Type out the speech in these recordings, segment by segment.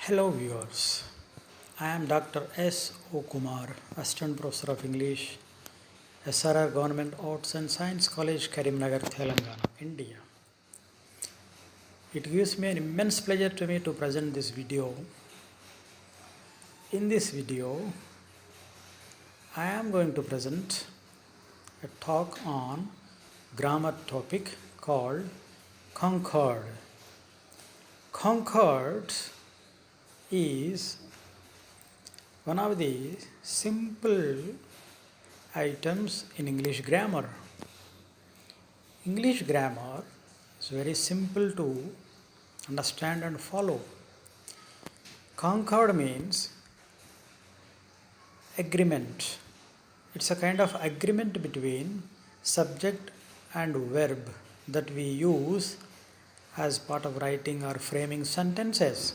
Hello viewers, I am Dr. S.O.KUMAR, Assistant Professor of English, SRR Government Arts and Science College, KARIMNAGAR, Telangana, India. It gives me an immense pleasure to me to present this video. In this video, I am going to present a talk on grammar topic called Concord. Concord is one of the simple items in English grammar. English grammar is very simple to understand and follow. Concord means agreement. It's a kind of agreement between subject and verb that we use as part of writing or framing sentences.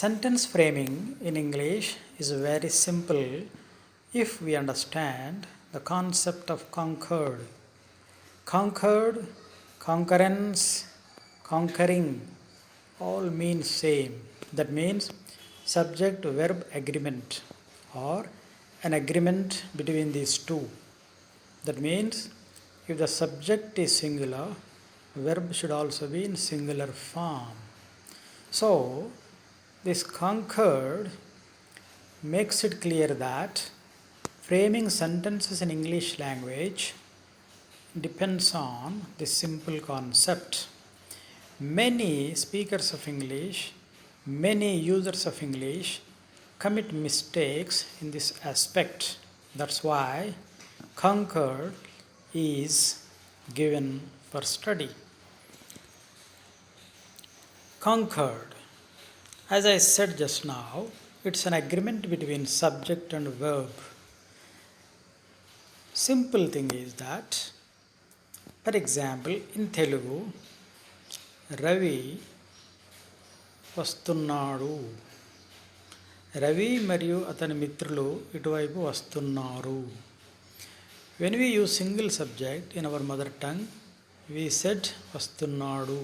Sentence framing in English is very simple if we understand the concept of concord. Concord, concurrence, conquering all mean same. That means subject-verb agreement or an agreement between these two. That means if the subject is singular, verb should also be in singular form. So, this concord makes it clear that framing sentences in English language depends on this simple concept. Many speakers of English, many users of English commit mistakes in this aspect. That's why concord is given for study. Concord, as I said just now, it's an agreement between subject and verb. Simple thing is that, for example, in Telugu, Ravi వస్తున్నాడు. రవి మరియు అతని మిత్రులు ఇటువైపు వస్తున్నారు. When we use single subject in our mother tongue, we said వస్తున్నాడు.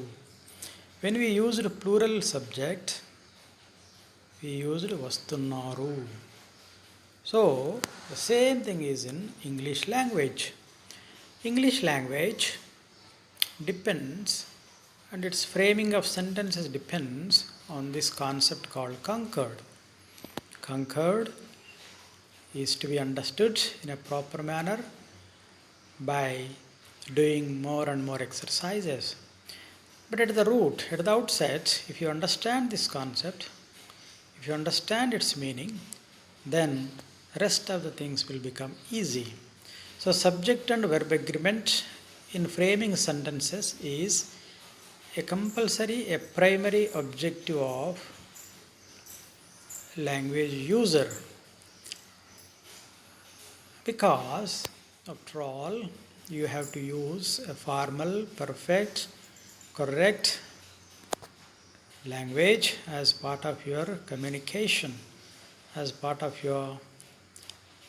When we used plural subject, we used వస్తున్నారు. So, the same thing is in English language. English language depends, and its framing of sentences depends on this concept called concord. Concord is to be understood in a proper manner by doing more and more exercises. But at the root, at the outset, if you understand this concept, if you understand its meaning, then rest of the things will become easy. So subject and verb agreement in framing sentences is a compulsory, a primary objective of language user. Because after all, you have to use a formal, perfect, correct language as part of your communication, as part of your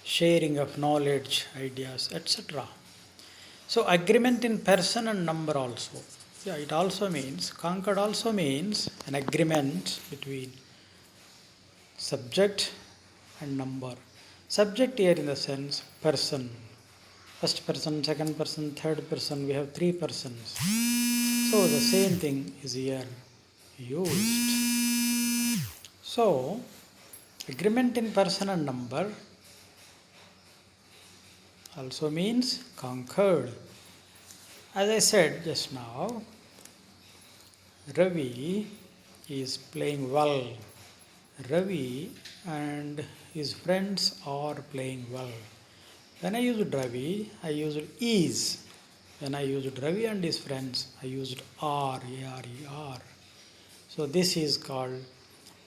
sharing of knowledge, ideas, etc. So agreement in person and number also. Yeah, it also means, concord also means an agreement between subject and number. Subject here in the sense person. First person, second person, third person, we have three persons. So the same thing is here used. So, agreement in person and number also means concord. As I said just now, Ravi is playing well. Ravi and his friends are playing well. When I used Ravi, I used is. When I used Ravi and his friends, I used are, A-R-E-R. So this is called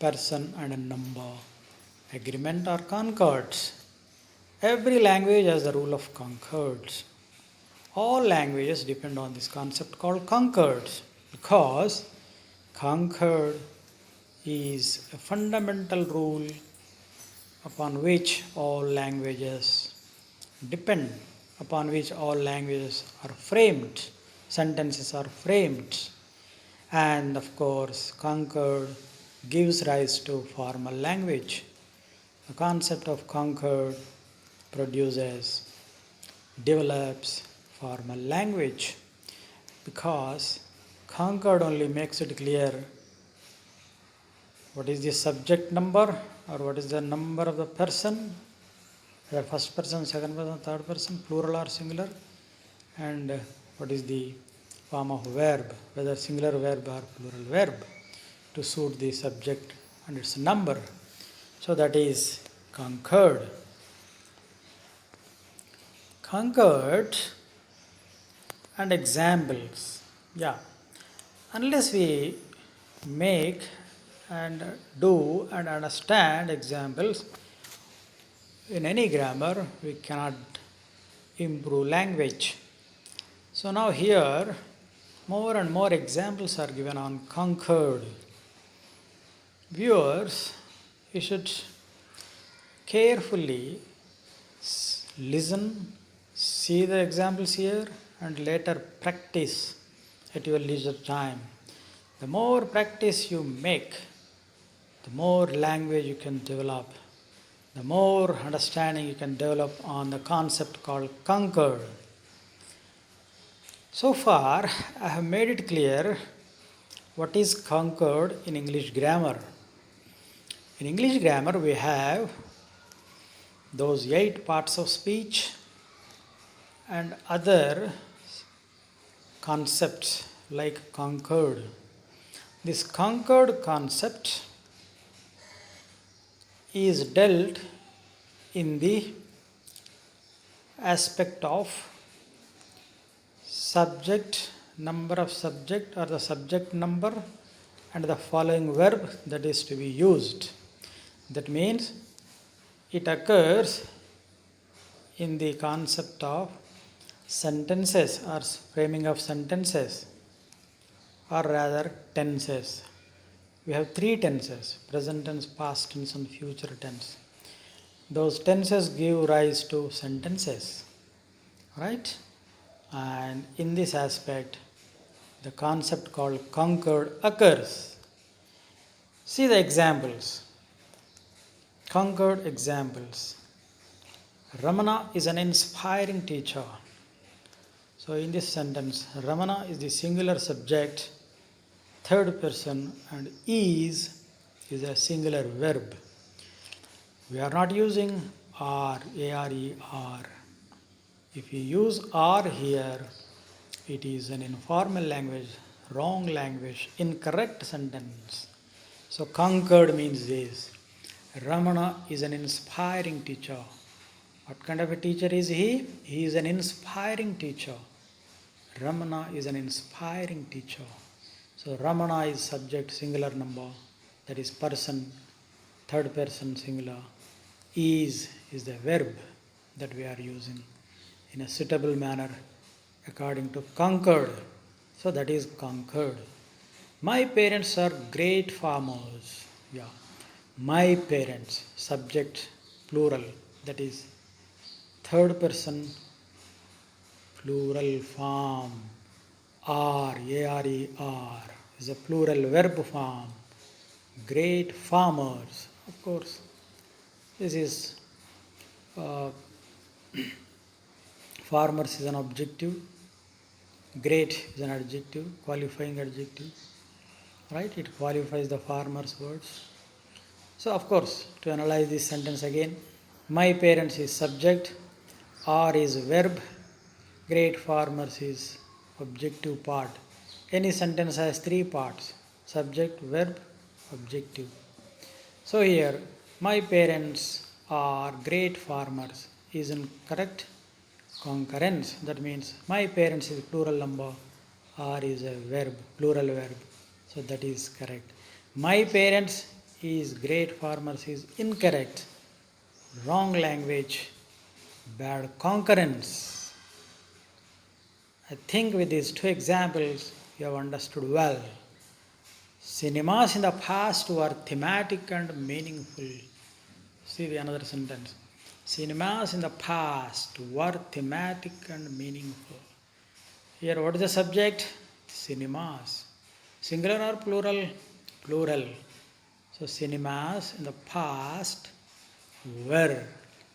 person and a number agreement or concords. Every language has the rule of concords. All languages depend on this concept called concords, because concord is a fundamental rule upon which all languages depend, upon which all languages are framed, sentences are framed. And of course, concord gives rise to formal language. The concept of concord produces, develops formal language, because concord only makes it clear what is the subject number or what is the number of the person, the first person, second person, third person, plural or singular, and what is the form of verb, whether singular verb or plural verb, to suit the subject and its number. So that is concord. Concord and examples. Yeah. Unless we make and do and understand examples in any grammar, we cannot improve language. So now here more and more examples are given on concord. Viewers, you should carefully listen, see the examples here, and later practice at your leisure time. The more practice you make, the more language you can develop, the more understanding you can develop on the concept called concord. So far, I have made it clear what is concord in English grammar. In English grammar, we have those 8 parts of speech and other concepts like concord. This concord concept is dealt in the aspect of subject, number of subject or the subject number, and the following verb that is to be used. That means it occurs in the concept of sentences or framing of sentences, or rather tenses. We have 3 tenses: present tense, past tense, and future tense. Those tenses give rise to sentences, right? And in this aspect, the concept called concord occurs. See the examples. Concord examples. Ramana is an inspiring teacher. So in this sentence, Ramana is the singular subject, third person, and is a singular verb. We are not using are, A-R-E-R. If you use are here, it is an informal language, wrong language, incorrect sentence. So concord means this. Ramana is an inspiring teacher. What kind of a teacher is he? He is an inspiring teacher. Ramana is an inspiring teacher. So Ramana is subject, singular number, that is person, third person singular. Is the verb that we are using in a suitable manner according to concord. So that is concord. My parents are great farmers. Yeah. My parents, subject, plural, that is third person, plural form. Are, A-R-E-R, is a plural verb form. Great farmers. Of course, this is farmers is an objective. Great is an adjective, qualifying adjective. Right? It qualifies the farmer's words. So, of course, to analyze this sentence again, my parents is subject, are is verb, great farmers is objective part. Any sentence has 3 parts: subject, verb, objective. So here, my parents are great farmers is in correct concurrence. That means my parents is plural number, are is a verb, plural verb. So that is correct. My parents is great farmers is incorrect. Wrong language, bad concurrence. I think with these 2 examples, you have understood well. Cinemas in the past were thematic and meaningful. See the another sentence. Cinemas in the past were thematic and meaningful. Here, what is the subject? Cinemas. Singular or plural? Plural. So cinemas in the past were.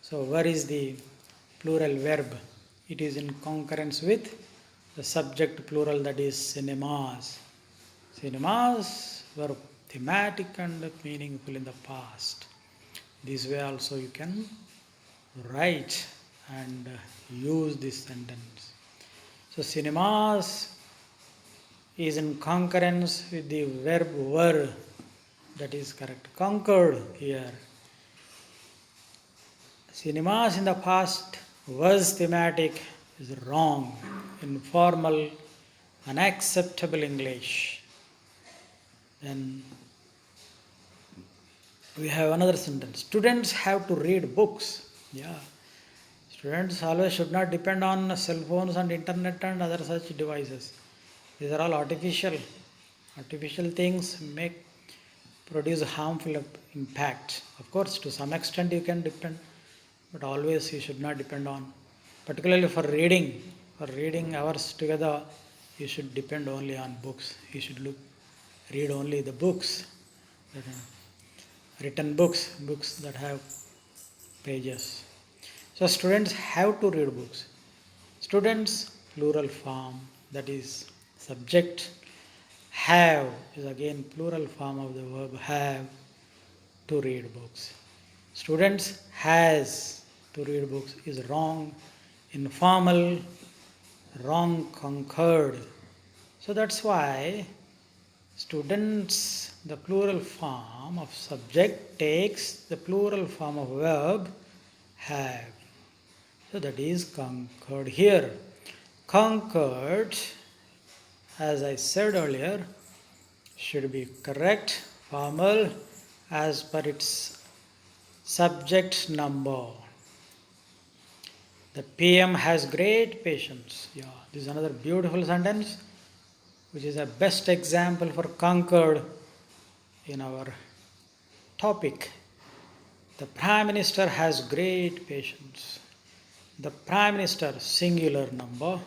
So were is the plural verb. It is in concurrence with the subject plural, that is cinemas. Cinemas were thematic and meaningful in the past. This way also you can write and use this sentence. So cinemas is in concurrence with the verb were. That is correct. Concord here. Cinemas in the past was thematic is wrong. Informal, unacceptable English. Then we have another sentence. Students have to read books. Yeah. Students always should not depend on cell phones and internet and other such devices. These are all artificial. Artificial things produce harmful impact. Of course, to some extent you can depend, but always you should not depend on. Particularly for reading hours together, you should depend only on books. You should read only the books, written books that have pages. So students have to read books. Students, plural form, that is subject. Have is again plural form of the verb have, to read books. Students has to read books is wrong, informal, wrong concord. So that's why students, the plural form of subject, takes the plural form of verb have. So that is concord here. Concord, as I said earlier, should be correct, formal, as per its subject number. The PM has great patience. Yeah, this is another beautiful sentence, which is a best example for concord in our topic. The Prime Minister has great patience. The Prime Minister, singular number.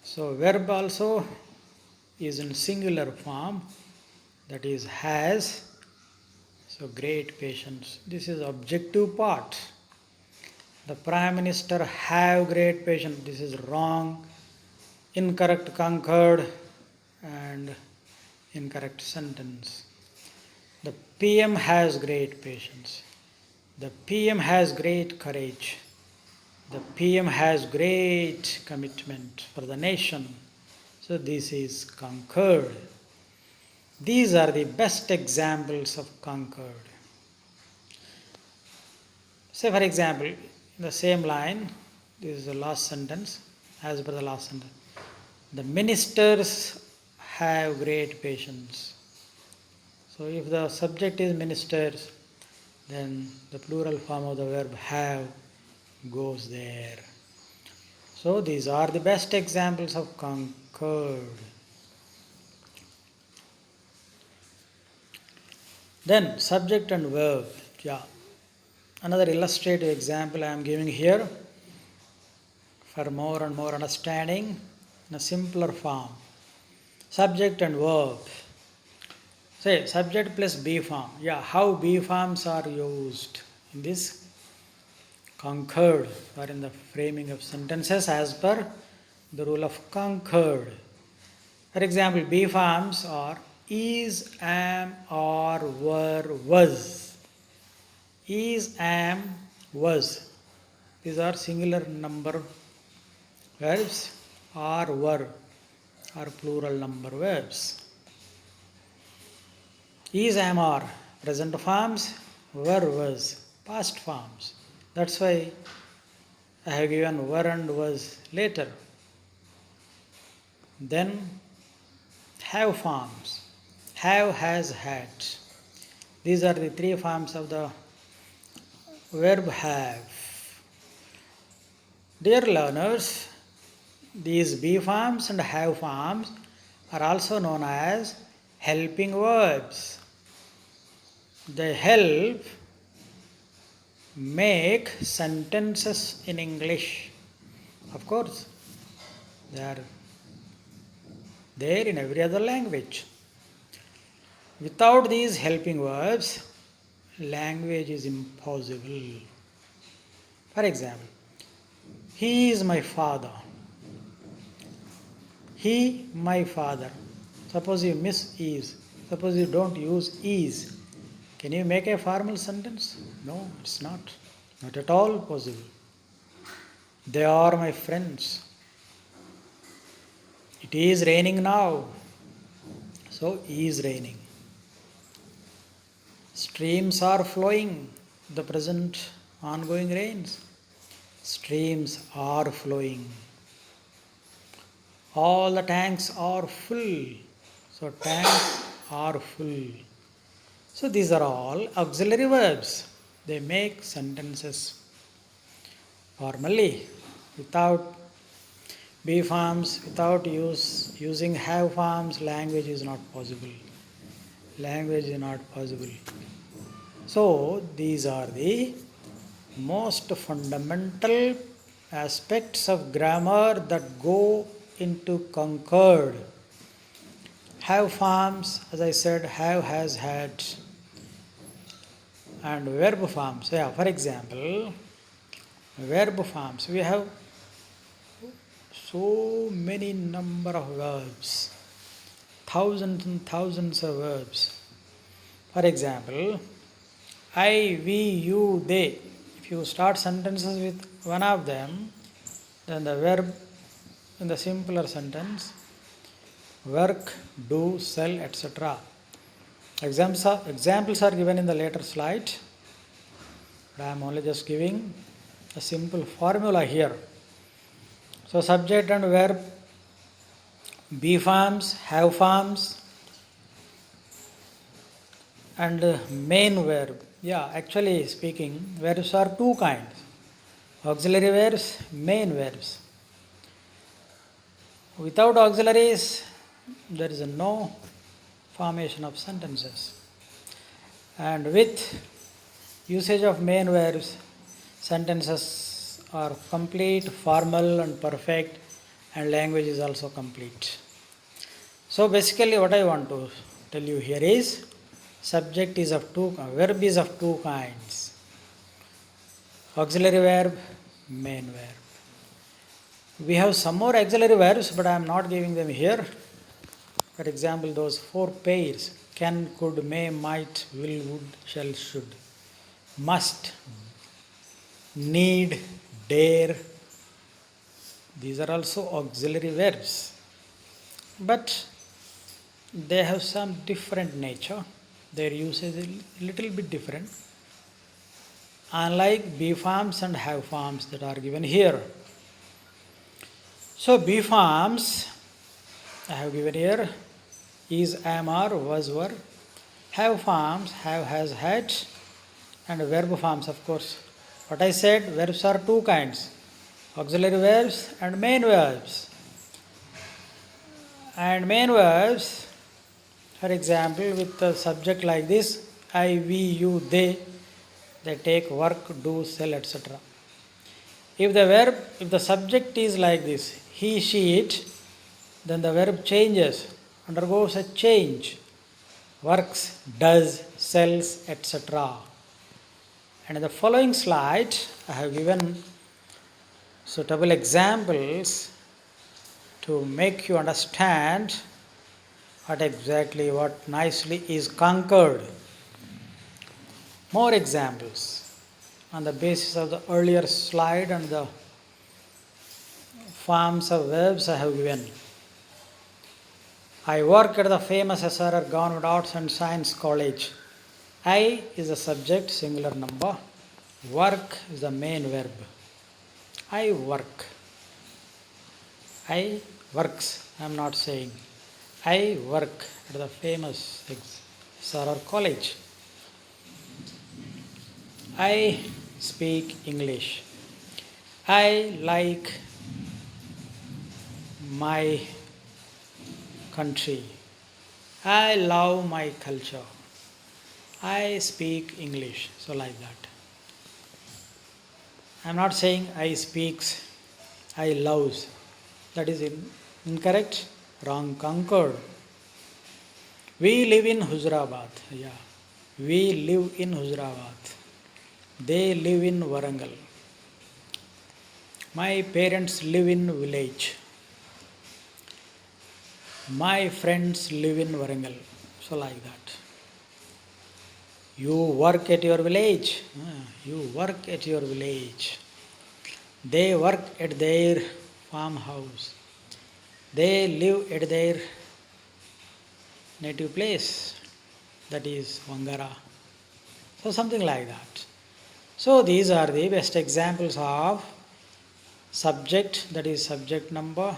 So verb also is in singular form, that is has. So great patience. This is objective part. The Prime Minister have great patience. This is wrong, incorrect concord and incorrect sentence. The PM has great patience. The PM has great courage. The PM has great commitment for the nation. So this is concord. These are the best examples of concord. Say for example, in the same line, this is the last sentence, as per the last sentence. The ministers have great patience. So if the subject is ministers, then the plural form of the verb have goes there. So these are the best examples of concord. Then subject and verb. Yeah. Another illustrative example I am giving here for more and more understanding in a simpler form. Subject and verb. Say subject plus be form. Yeah, how be forms are used in this concord or in the framing of sentences as per the rule of concord. For example, be forms are is, am, are, were, was. Is, am, was. These are singular number verbs. Are, were are plural number verbs. Is, am, are present forms. Were, was past forms. That's why I have given were and was later. Then have forms. Have, has, had. These are the three forms of the verb have. Dear learners, these be forms and have forms are also known as helping verbs. They help make sentences in English. Of course, they are there in every other language. Without these helping verbs, language is impossible. For example, he is my father. He, my father. Suppose you miss is. Suppose you don't use is. Can you make a formal sentence? No, it's not. Not at all possible. They are my friends. It is raining now. So, is raining. Streams are flowing. The present ongoing rains. Streams are flowing. All the tanks are full. So, tanks are full. So, these are all auxiliary verbs. They make sentences formally without be forms, without using have forms. Language is not possible. Language is not possible. So, these are the most fundamental aspects of grammar that go into Concord. Have forms, as I said, have, has, had, and verb forms. Yeah, for example, verb forms. We have so many number of verbs, thousands and thousands of verbs. For example, I, we, you, they. If you start sentences with one of them, then the verb in the simpler sentence, work, do, sell, etc. Examples are given in the later slide, but I am only just giving a simple formula here. So, subject and verb, be forms, have forms, and main verb. Yeah, actually speaking, verbs are two kinds: auxiliary verbs, main verbs. Without auxiliaries, there is no formation of sentences. And with usage of main verbs, sentences are complete, formal and perfect, and language is also complete. So basically what I want to tell you here is, subject is of verb is of two kinds: auxiliary verb, main verb. We have some more auxiliary verbs, but I am not giving them here. For example, those four pairs: can, could, may, might, will, would, shall, should, must, need, dare. These are also auxiliary verbs, but they have some different nature. Their usage is a little bit different, unlike be forms and have forms that are given here. So, be forms I have given here: is, am, are, was, were. Have forms: have, has, had, and verb forms, of course. What I said, verbs are two kinds: auxiliary verbs and main verbs. And main verbs, for example, with a subject like this, I, we, you, they take work, do, sell, etc. If the subject is like this, he, she, it, then the verb changes, undergoes a change: works, does, sells, etc. And in the following slide, I have given suitable examples to make you understand what nicely is conquered. More examples on the basis of the earlier slide and the forms of verbs I have given. I work at the famous SRR Government Arts and Science College. I is the subject, singular number. Work is the main verb. I work. I works. I am not saying. I work at the famous SRR College. I speak English. I like my country. I love my culture. I speak English. So like that. I am not saying I speaks, I loves. That is incorrect, wrong, concord. We live in Huzurabad. Yeah. We live in Huzurabad. They live in Warangal. My parents live in village. My friends live in Warangal. So like that. You work at your village. You work at your village. They work at their farmhouse. They live at their native place. That is Vangara. So something like that. So these are the best examples of subject, that is subject number,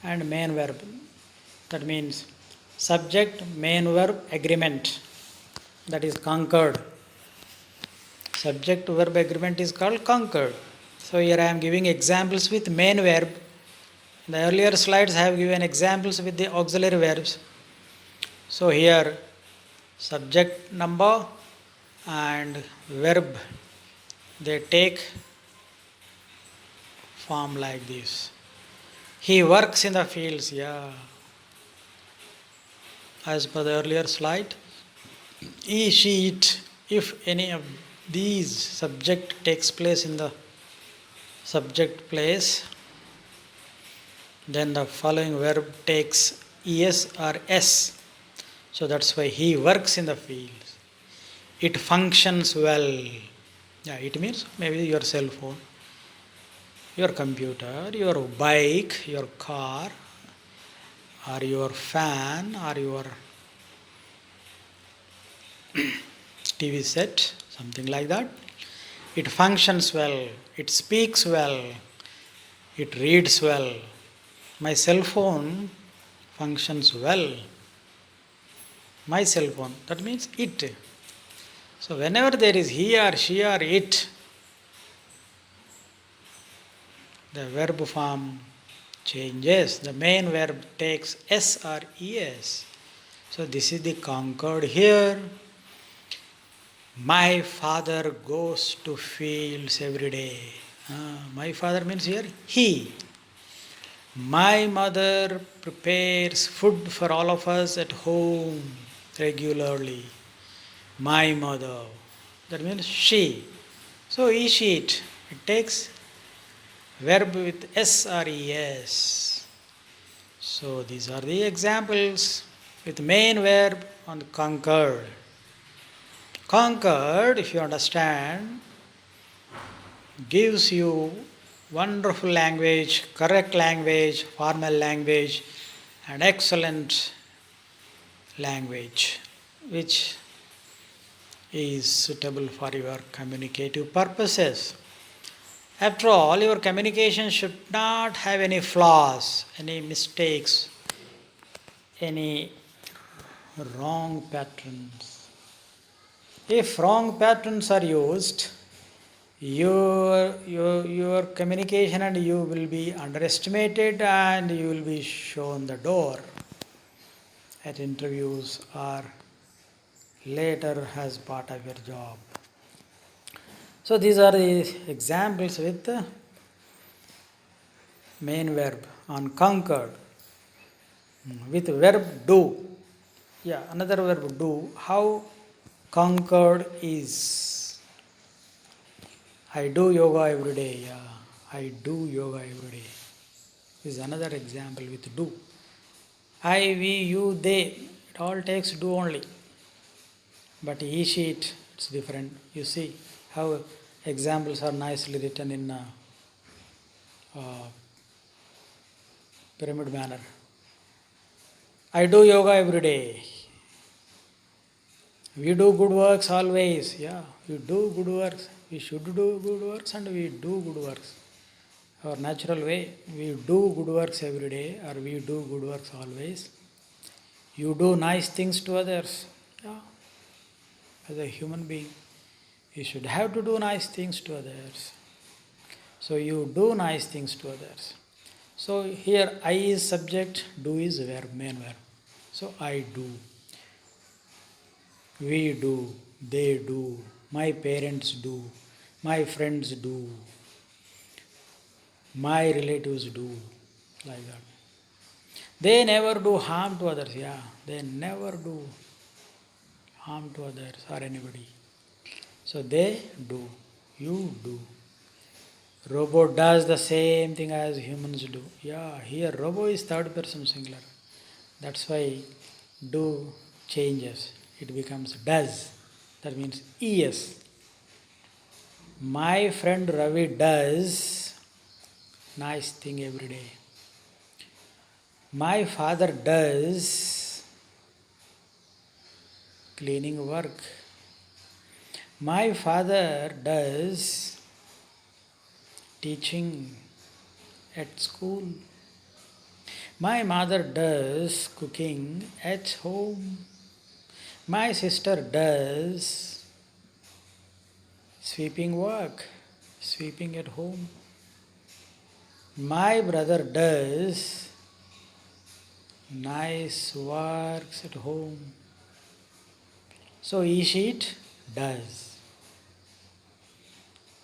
and main verb. That means subject, main verb, agreement. That is concord. Subject verb agreement is called concord. So here I am giving examples with main verb. In the earlier slides I have given examples with the auxiliary verbs. So here subject number and verb, they take form like this. He works in the fields, yeah. As per the earlier slide, he, she, it, if any of these subject takes place in the subject place, then the following verb takes es or s. So that's why he works in the fields. It functions well. Yeah, it means maybe your cell phone, your computer, your bike, your car, or your fan, or your TV set, something like that. It functions well, it speaks well, it reads well. My cell phone functions well. My cell phone, that means it. So whenever there is he or she or it, the verb form changes. The main verb takes s or es. So this is the concord here. My father goes to fields every day. My father means here he. My mother prepares food for all of us at home regularly. My mother. That means she. So he, she, it. It takes verb with s or es. So these are the examples with main verb on concord. Concord, if you understand, gives you wonderful language, correct language, formal language, and excellent language, which is suitable for your communicative purposes. After all, your communication should not have any flaws, any mistakes, any wrong patterns. If wrong patterns are used, your communication and you will be underestimated and you will be shown the door at interviews or later as part of your job. So these are the examples with the main verb on concord. With verb do. Yeah, another verb do. How concord is. I do yoga every day. Yeah, I do yoga every day. This is another example with do. I, we, you, they. It all takes do only. But he, she, it, it's different. You see how examples are nicely written in pyramid manner. I do yoga every day. We do good works always. Yeah, we do good works. We should do good works and we do good works. Our natural way, we do good works every day or we do good works always. You do nice things to others. Yeah. As a human being, you should have to do nice things to others. So you do nice things to others. So here I is subject, do is verb, main verb. So I do. We do, they do, my parents do, my friends do, my relatives do, like that. They never do harm to others. Yeah, they never do harm to others or anybody. So they do, you do. Robot does the same thing as humans do. Yeah, here robo is third person singular. That's why do changes. It becomes does. That means es. My friend Ravi does nice thing every day. My father does cleaning work. My father does teaching at school. My mother does cooking at home. My sister does sweeping work, sweeping at home. My brother does nice works at home. So Ishit does.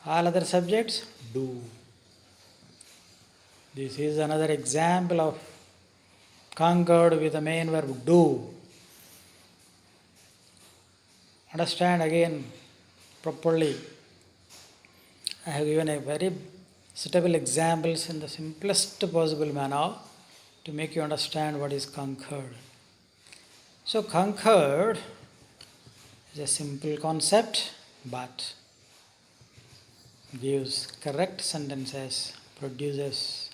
All other subjects do. This is another example of concord with the main verb do. Understand again properly. I have given a very suitable examples in the simplest possible manner to make you understand what is concord. So concord is a simple concept but gives correct sentences, produces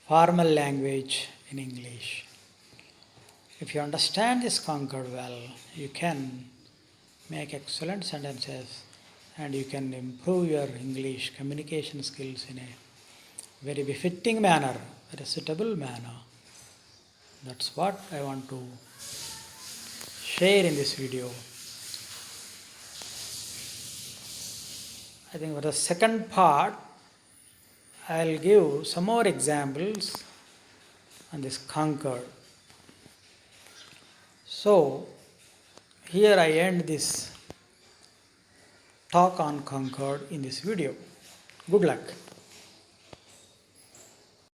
formal language in English. If you understand this concord well, you can make excellent sentences and you can improve your English communication skills in a very befitting manner, very suitable manner. That's what I want to share in this video. I think for the second part, I'll give some more examples on this concord. So, here I end this talk on concord in this video. Good luck.